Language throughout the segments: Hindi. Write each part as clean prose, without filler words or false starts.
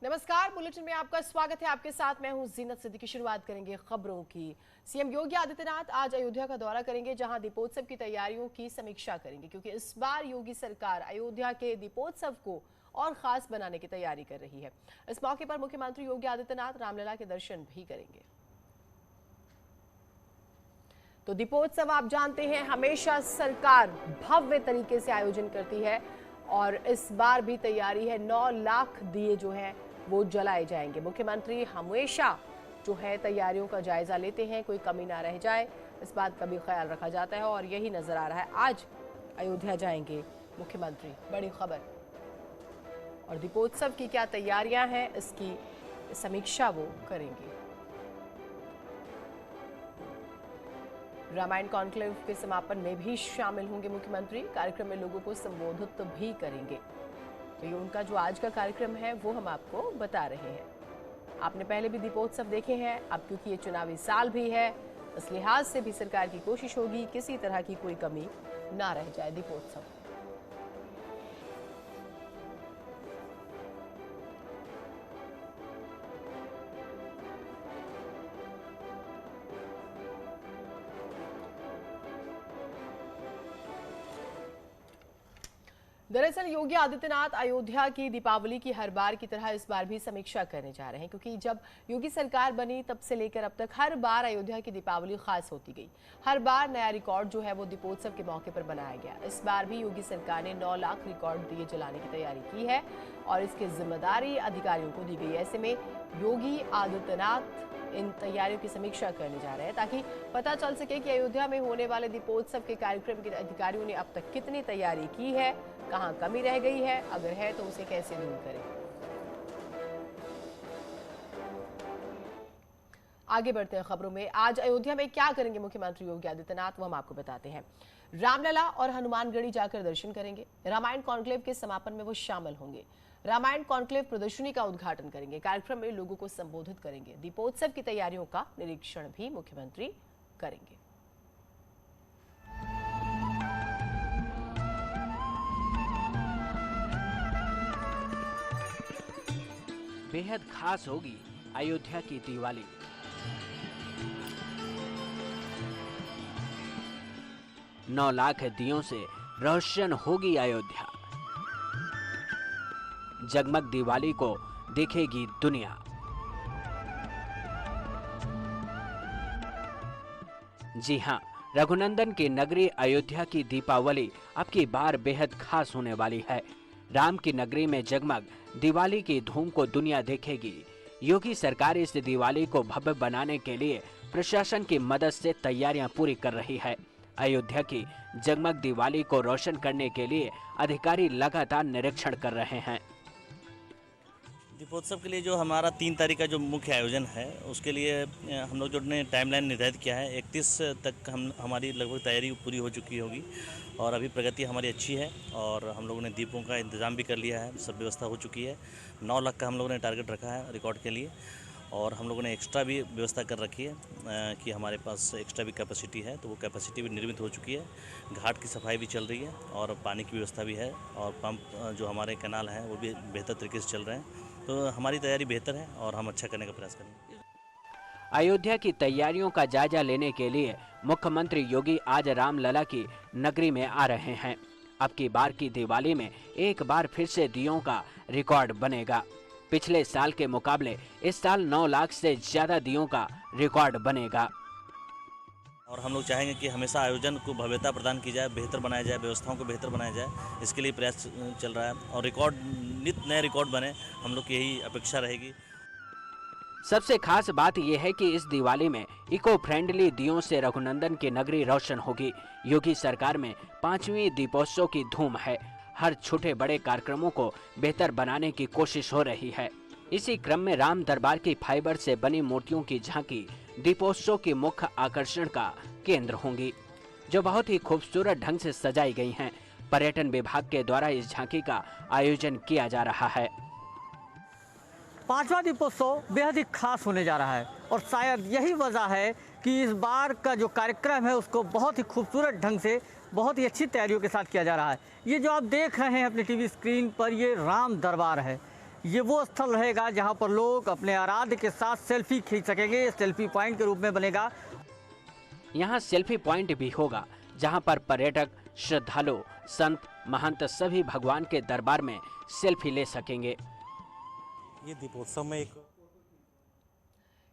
नमस्कार, बुलेटिन में आपका स्वागत है। आपके साथ मैं हूं जीनत सिद्दीकी। शुरुआत करेंगे खबरों की। सीएम योगी आदित्यनाथ आज अयोध्या का दौरा करेंगे, जहां दीपोत्सव की तैयारियों की समीक्षा करेंगे, क्योंकि इस बार योगी सरकार अयोध्या के दीपोत्सव को और खास बनाने की तैयारी कर रही है। इस मौके पर मुख्यमंत्री योगी आदित्यनाथ रामलला के दर्शन भी करेंगे। तो दीपोत्सव आप जानते हैं, हमेशा सरकार भव्य तरीके से आयोजन करती है और इस बार भी तैयारी है। 9 लाख दिए जो है वो जलाए जाएंगे। मुख्यमंत्री हमेशा जो है तैयारियों का जायजा लेते हैं, कोई कमी ना रह जाए, इस बात का भी ख्याल रखा जाता है और यही नजर आ रहा है। आज अयोध्या जाएंगे मुख्यमंत्री, बड़ी खबर। और दीपोत्सव की क्या तैयारियां हैं, इसकी समीक्षा वो करेंगे। रामायण कॉन्क्लेव के समापन में भी शामिल होंगे मुख्यमंत्री। कार्यक्रम में लोगों को संबोधित भी करेंगे। तो ये उनका जो आज का कार्यक्रम है वो हम आपको बता रहे हैं। आपने पहले भी दीपोत्सव देखे हैं, अब क्योंकि ये चुनावी साल भी है, इस लिहाज से भी सरकार की कोशिश होगी किसी तरह की कोई कमी ना रह जाए दीपोत्सव। दरअसल योगी आदित्यनाथ अयोध्या की दीपावली की हर बार की तरह इस बार भी समीक्षा करने जा रहे हैं, क्योंकि जब योगी सरकार बनी तब से लेकर अब तक हर बार अयोध्या की दीपावली खास होती गई। हर बार नया रिकॉर्ड जो है वो दीपोत्सव के मौके पर बनाया गया। इस बार भी योगी सरकार ने 9 लाख रिकॉर्ड दिए जलाने की तैयारी की है और इसकी जिम्मेदारी अधिकारियों को दी गई। ऐसे में योगी आदित्यनाथ इन तैयारियों की समीक्षा करने जा रहे हैं, ताकि पता चल सके कि अयोध्या में होने वाले दीपोत्सव के कार्यक्रम के अधिकारियों ने अब तक कितनी तैयारी की है, कहां कमी रह गई है, अगर है तो उसे कैसे दूर करें। आगे बढ़ते हैं खबरों में। आज अयोध्या में क्या करेंगे मुख्यमंत्री योगी आदित्यनाथ, वो हम आपको बताते हैं। रामलला और हनुमानगढ़ी जाकर दर्शन करेंगे। रामायण कॉन्क्लेव के समापन में वो शामिल होंगे। रामायण कॉन्क्लेव प्रदर्शनी का उद्घाटन करेंगे। कार्यक्रम में लोगों को संबोधित करेंगे। दीपोत्सव की तैयारियों का निरीक्षण भी मुख्यमंत्री करेंगे। बेहद खास होगी अयोध्या की दिवाली। नौ लाख दियों से रोशन होगी अयोध्या। जगमग दिवाली को देखेगी दुनिया। जी हां, रघुनंदन की नगरी अयोध्या की दीपावली अब की बार बेहद खास होने वाली है। राम की नगरी में जगमग दिवाली की धूम को दुनिया देखेगी। योगी सरकार इस दिवाली को भव्य बनाने के लिए प्रशासन की मदद से तैयारियां पूरी कर रही है। अयोध्या की जगमग दिवाली को रोशन करने के लिए अधिकारी लगातार निरीक्षण कर रहे हैं। दीपोत्सव के लिए जो हमारा 3 तारीख का जो मुख्य आयोजन है, उसके लिए हम लोग जो ने टाइमलाइन निर्धारित किया है, 31 तक हमारी लगभग तैयारी पूरी हो चुकी होगी और अभी प्रगति हमारी अच्छी है और हम लोगों ने दीपों का इंतज़ाम भी कर लिया है, सब व्यवस्था हो चुकी है। 9 लाख का हम लोगों ने टारगेट रखा है रिकॉर्ड के लिए और हम लोगों ने एक्स्ट्रा भी व्यवस्था कर रखी है कि हमारे पास एक्स्ट्रा भी कैपेसिटी है, तो वो कैपेसिटी भी निर्मित हो चुकी है। घाट की सफाई भी चल रही है और पानी की व्यवस्था भी है और पंप जो हमारे कैनाल हैं वो भी बेहतर तरीके से चल रहे हैं। तो हमारी तैयारी बेहतर है और हम अच्छा करने का प्रयास करेंगे। अयोध्या की तैयारियों का जायजा लेने के लिए मुख्यमंत्री योगी आज रामलला की नगरी में आ रहे हैं। अब की बार की दिवाली में एक बार फिर से दियों का रिकॉर्ड बनेगा। पिछले साल के मुकाबले इस साल 9 लाख से ज्यादा दियों का रिकॉर्ड बनेगा। और हम लोग चाहेंगे कि हमेशा आयोजन को भव्यता प्रदान की जाए, बेहतर बनाया जाए, व्यवस्थाओं को बेहतर बनाया जाए, इसके लिए प्रयास चल रहा है और रिकॉर्ड नित्य नए रिकॉर्ड बने, हम लोग की यही अपेक्षा रहेगी। सबसे खास बात यह है कि इस दिवाली में इको फ्रेंडली दियों से रघुनंदन की नगरी रोशन होगी। योगी सरकार में 5वीं दीपोत्सव की धूम है। हर छोटे बड़े कार्यक्रमों को बेहतर बनाने की कोशिश हो रही है। इसी क्रम में राम दरबार की फाइबर से बनी मूर्तियों की झांकी दीपोत्सव के मुख्य आकर्षण का केंद्र होंगी, जो बहुत ही खूबसूरत ढंग से सजाई गई हैं। पर्यटन विभाग के द्वारा इस झांकी का आयोजन किया जा रहा है। 5वां दीपोत्सव बेहद ही खास होने जा रहा है और शायद यही वजह है कि इस बार का जो कार्यक्रम है उसको बहुत ही खूबसूरत ढंग से, बहुत ही अच्छी तैयारियों के साथ किया जा रहा है। ये जो आप देख रहे हैं अपने टीवी स्क्रीन पर, ये राम दरबार है। ये वो स्थल रहेगा जहाँ पर लोग अपने आराध्य के साथ सेल्फी खींच सकेंगे। सेल्फी पॉइंट के रूप में बनेगा। यहाँ सेल्फी पॉइंट भी होगा जहाँ पर पर्यटक, श्रद्धालु, संत, महंत सभी भगवान के दरबार में सेल्फी ले सकेंगे। ये दीपोत्सव में एक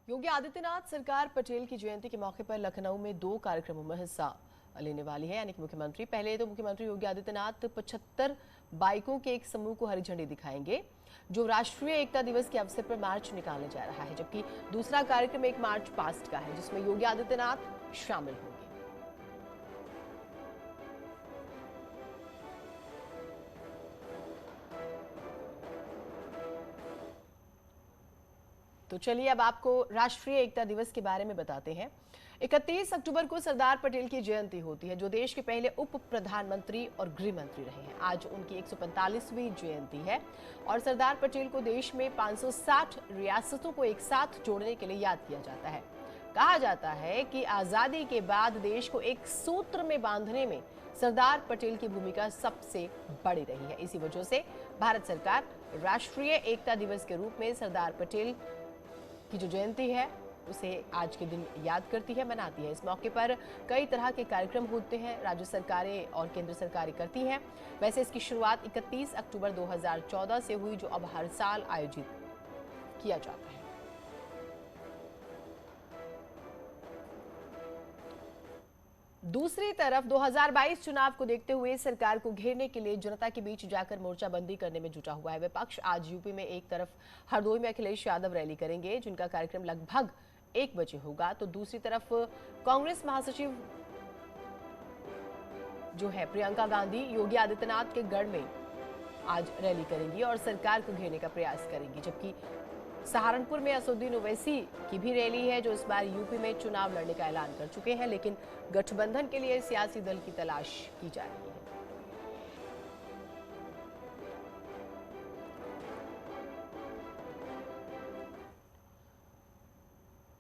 योगी आदित्यनाथ सरकार पटेल की जयंती के मौके पर लखनऊ में 2 कार्यक्रमों में हिस्सा लेने वाली है, यानी कि मुख्यमंत्री। पहले तो मुख्यमंत्री योगी आदित्यनाथ 75 बाइकों के एक समूह को हरी झंडी दिखाएंगे, जो राष्ट्रीय एकता दिवस के अवसर पर मार्च निकालने जा रहा है, जबकि दूसरा कार्यक्रम एक मार्च पास्ट का है, जिसमें योगी आदित्यनाथ शामिल होंगे। तो चलिए अब आपको राष्ट्रीय एकता दिवस के बारे में बताते हैं। 31 अक्टूबर को सरदार पटेल की जयंती होती है, जो देश के पहले उप प्रधानमंत्री और गृह मंत्री रहे हैं। आज उनकी 145वीं जयंती है और सरदार पटेल को देश में 560 रियासतों को एक साथ जोड़ने के लिए याद किया जाता है। कहा जाता है कि आजादी के बाद देश को एक सूत्र में बांधने में सरदार पटेल की भूमिका सबसे बड़ी रही है। इसी वजह से भारत सरकार राष्ट्रीय एकता दिवस के रूप में सरदार पटेल की जो जयंती है उसे आज के दिन याद करती है, मनाती है। इस मौके पर कई तरह के कार्यक्रम होते हैं, राज्य सरकारें और केंद्र सरकारें करती हैं। वैसे इसकी शुरुआत 31 अक्टूबर 2014 से हुई, जो अब हर साल आयोजित किया जाता है। दूसरी तरफ 2022 चुनाव को देखते हुए सरकार को घेरने के लिए जनता के बीच जाकर मोर्चाबंदी करने में जुटा हुआ है। विपक्ष आज यूपी में एक तरफ हरदोई में अखिलेश यादव रैली करेंगे, जिनका कार्यक्रम लगभग 1 बजे होगा, तो दूसरी तरफ कांग्रेस महासचिव जो है प्रियंका गांधी योगी आदित्यनाथ के गढ़ में आज रैली करेंगी और सरकार को घेरने का प्रयास करेंगी। जबकि सहारनपुर में असदुद्दीन ओवैसी की भी रैली है, जो इस बार यूपी में चुनाव लड़ने का ऐलान कर चुके हैं, लेकिन गठबंधन के लिए सियासी दल की तलाश की जा रही है।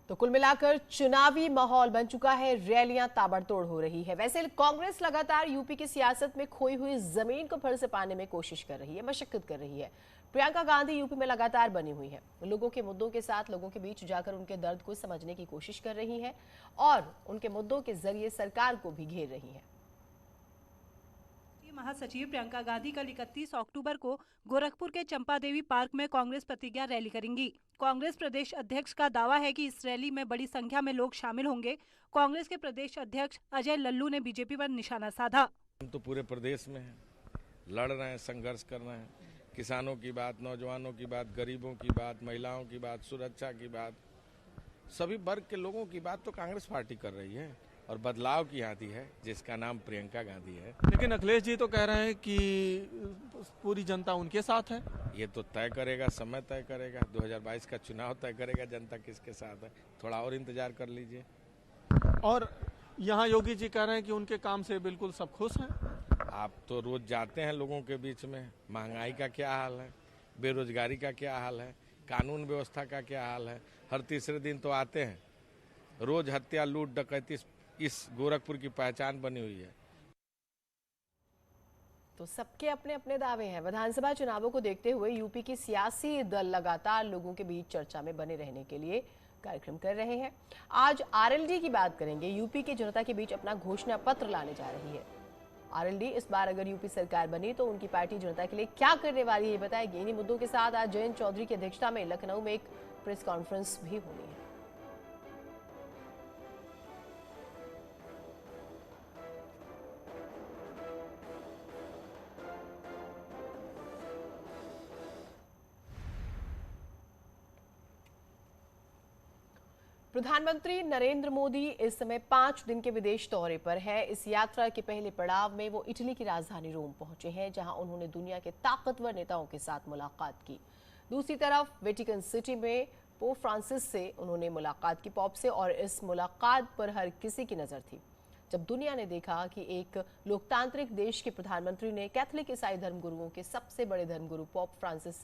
तो कुल मिलाकर चुनावी माहौल बन चुका है, रैलियां ताबड़तोड़ हो रही है। वैसे कांग्रेस लगातार यूपी की सियासत में खोई हुई जमीन को फिर से पाने में कोशिश कर रही है, मशक्कत कर रही है। प्रियंका गांधी यूपी में लगातार बनी हुई है, लोगों के मुद्दों के साथ लोगों के बीच जाकर उनके दर्द को समझने की कोशिश कर रही है और उनके मुद्दों के जरिए सरकार को भी घेर रही है। महासचिव प्रियंका गांधी कल 31 अक्टूबर को गोरखपुर के चंपादेवी पार्क में कांग्रेस प्रतिज्ञा रैली करेंगी। कांग्रेस प्रदेश अध्यक्ष का दावा है कि इस रैली में बड़ी संख्या में लोग शामिल होंगे। कांग्रेस के प्रदेश अध्यक्ष अजय लल्लू ने बीजेपी पर निशाना साधा। हम तो पूरे प्रदेश में हैं, लड़ रहे हैं, संघर्ष कर रहे हैं। किसानों की बात, नौजवानों की बात, गरीबों की बात, महिलाओं की बात, सुरक्षा की बात, सभी वर्ग के लोगों की बात तो कांग्रेस पार्टी कर रही है और बदलाव की आती है, जिसका नाम प्रियंका गांधी है। लेकिन अखिलेश जी तो कह रहे हैं कि पूरी जनता उनके साथ है। ये तो तय करेगा, समय तय करेगा, 2022 का चुनाव तय करेगा जनता किसके साथ है। थोड़ा और इंतजार कर लीजिए। और यहाँ योगी जी कह रहे हैं कि उनके काम से बिल्कुल सब खुश हैं। आप तो रोज जाते हैं लोगों के बीच में, महंगाई का क्या हाल है, बेरोजगारी का क्या हाल है, कानून व्यवस्था का क्या हाल है। हर तीसरे दिन तो आते हैं, रोज हत्या, लूट, डकैती इस गोरखपुर की पहचान बनी हुई है। तो सबके अपने अपने दावे हैं। विधानसभा चुनावों को देखते हुए यूपी की सियासी दल लगातार लोगों के बीच चर्चा में बने रहने के लिए कार्यक्रम कर रहे हैं। आज आरएलडी की बात करेंगे। यूपी की जनता के बीच अपना घोषणा पत्र लाने जा रही है। आरएलडी इस बार अगर यूपी सरकार बनी तो उनकी पार्टी जनता के लिए क्या करने वाली है, बताएगी। इन्हीं मुद्दों के साथ आज जयंत चौधरी की अध्यक्षता में लखनऊ में एक प्रेस कॉन्फ्रेंस भी होनी है। प्रधानमंत्री नरेंद्र मोदी इस समय 5 दिन के विदेश दौरे पर है। इस यात्रा के पहले पड़ाव में वो इटली की राजधानी रोम पहुंचे हैं, जहां उन्होंने दुनिया के ताकतवर नेताओं के साथ मुलाकात की। दूसरी तरफ वेटिकन सिटी में पोप फ्रांसिस से उन्होंने मुलाकात की, पॉप से, और इस मुलाकात पर हर किसी की नजर थी। जब दुनिया ने देखा कि एक लोकतांत्रिक देश के प्रधानमंत्री ने कैथोलिक ईसाई धर्मगुरुओं के सबसे बड़े धर्मगुरु पोप फ्रांसिस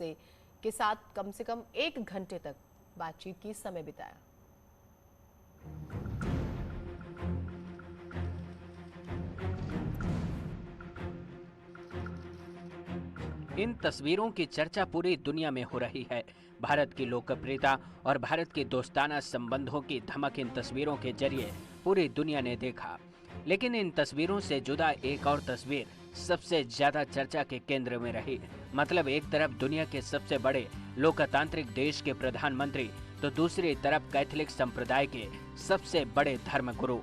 के साथ कम से कम 1 घंटे तक बातचीत की, समय बिताया। इन तस्वीरों की चर्चा पूरी दुनिया में हो रही है। भारत की लोकप्रियता और भारत के दोस्ताना संबंधों की धमक इन तस्वीरों के जरिए पूरी दुनिया ने देखा। लेकिन इन तस्वीरों से जुदा एक और तस्वीर सबसे ज्यादा चर्चा के केंद्र में रही। मतलब एक तरफ दुनिया के सबसे बड़े लोकतांत्रिक देश के प्रधानमंत्री, तो दूसरी तरफ कैथोलिक संप्रदाय के सबसे बड़े धर्मगुरु।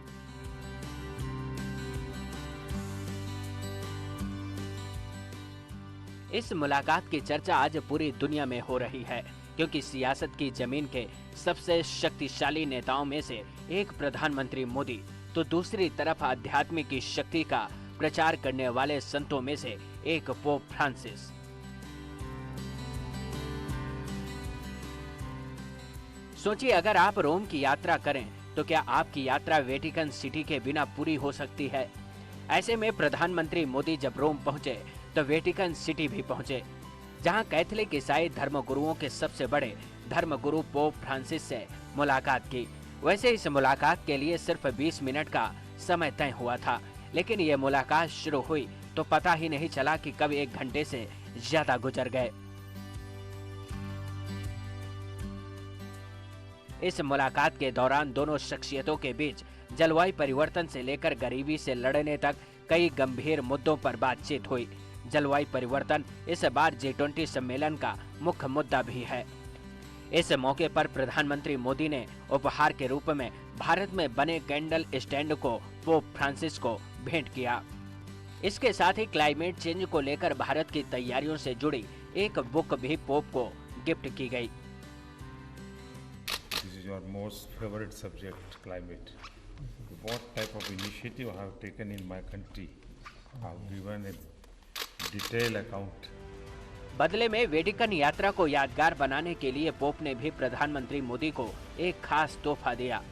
इस मुलाकात की चर्चा आज पूरी दुनिया में हो रही है, क्योंकि सियासत की जमीन के सबसे शक्तिशाली नेताओं में से एक प्रधानमंत्री मोदी, तो दूसरी तरफ आध्यात्म की शक्ति का प्रचार करने वाले संतों में से एक पोप फ्रांसिस। सोचिए, अगर आप रोम की यात्रा करें तो क्या आपकी यात्रा वेटिकन सिटी के बिना पूरी हो सकती है? ऐसे में प्रधानमंत्री मोदी जब रोम पहुंचे तो वेटिकन सिटी भी पहुंचे, जहां कैथोलिक ईसाई धर्मगुरुओं के सबसे बड़े धर्मगुरु पोप फ्रांसिस से मुलाकात की। वैसे इस मुलाकात के लिए सिर्फ 20 मिनट का समय तय हुआ था, लेकिन ये मुलाकात शुरू हुई तो पता ही नहीं चला कि कब 1 घंटे से ज्यादा गुजर गए। इस मुलाकात के दौरान दोनों शख्सियतों के बीच जलवायु परिवर्तन से लेकर गरीबी से लड़ने तक कई गंभीर मुद्दों पर बातचीत हुई। जलवायु परिवर्तन इस बार G20 सम्मेलन का मुख्य मुद्दा भी है। इस मौके पर प्रधानमंत्री मोदी ने उपहार के रूप में भारत में बने कैंडल स्टैंड को पोप फ्रांसिस को भेंट किया। इसके साथ ही क्लाइमेट चेंज को लेकर भारत की तैयारियों से जुड़ी एक बुक भी पोप को गिफ्ट की गई। This is your most favorite subject, climate. What type of initiative I have taken in my country? I have given a detailed account. बदले में वेटिकन यात्रा को यादगार बनाने के लिए पोप ने भी प्रधानमंत्री मोदी को एक खास तोहफा दिया।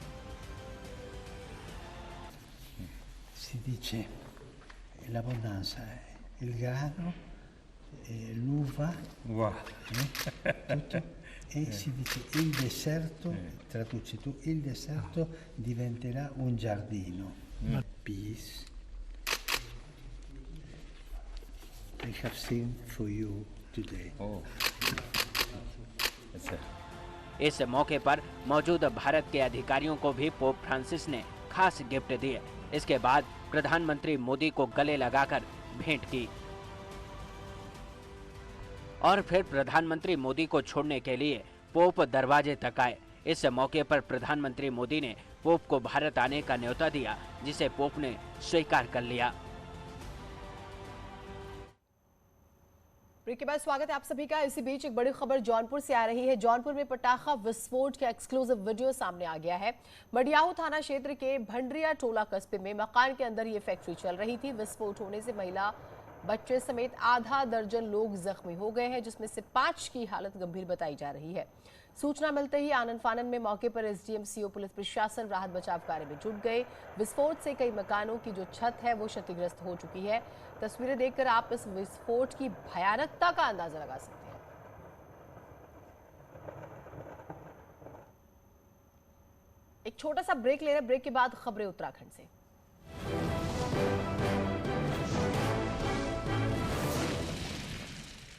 Si dice l'abbondanza, il grano, l'uva, tutto. E si dice il deserto, traduci tu, il deserto diventerà un giardino. Peace. I have seen for you today. इस मौके पर मौजूद भारत के अधिकारियों को भी पोप फ्रांसिस ने खास गिफ्ट दिए। इसके बाद प्रधानमंत्री मोदी को गले लगाकर भेंट की और फिर प्रधानमंत्री मोदी को छोड़ने के लिए पोप दरवाजे तक आए। इस मौके पर प्रधानमंत्री मोदी ने पोप को भारत आने का न्योता दिया, जिसे पोप ने स्वीकार कर लिया। ब्रेक के बाद स्वागत है आप सभी का। इसी बीच एक बड़ी खबर जौनपुर से आ रही है। जौनपुर में पटाखा विस्फोट का एक्सक्लूसिव वीडियो सामने आ गया है। मडियाहू थाना क्षेत्र के भंडरिया टोला कस्बे में मकान के अंदर ये फैक्ट्री चल रही थी। विस्फोट होने से महिला, बच्चे समेत आधा दर्जन लोग जख्मी हो गए हैं, जिसमें से 5 की हालत गंभीर बताई जा रही है। सूचना मिलते ही आनन फानन में मौके पर एसडीएम, सीओ, पुलिस प्रशासन राहत बचाव कार्य में जुट गए। विस्फोट से कई मकानों की जो छत है वो क्षतिग्रस्त हो चुकी है। तस्वीरें देखकर आप इस विस्फोट की भयानकता का अंदाजा लगा सकते हैं। एक छोटा सा ब्रेक ले रहे हैं। ब्रेक के बाद खबरें उत्तराखंड से।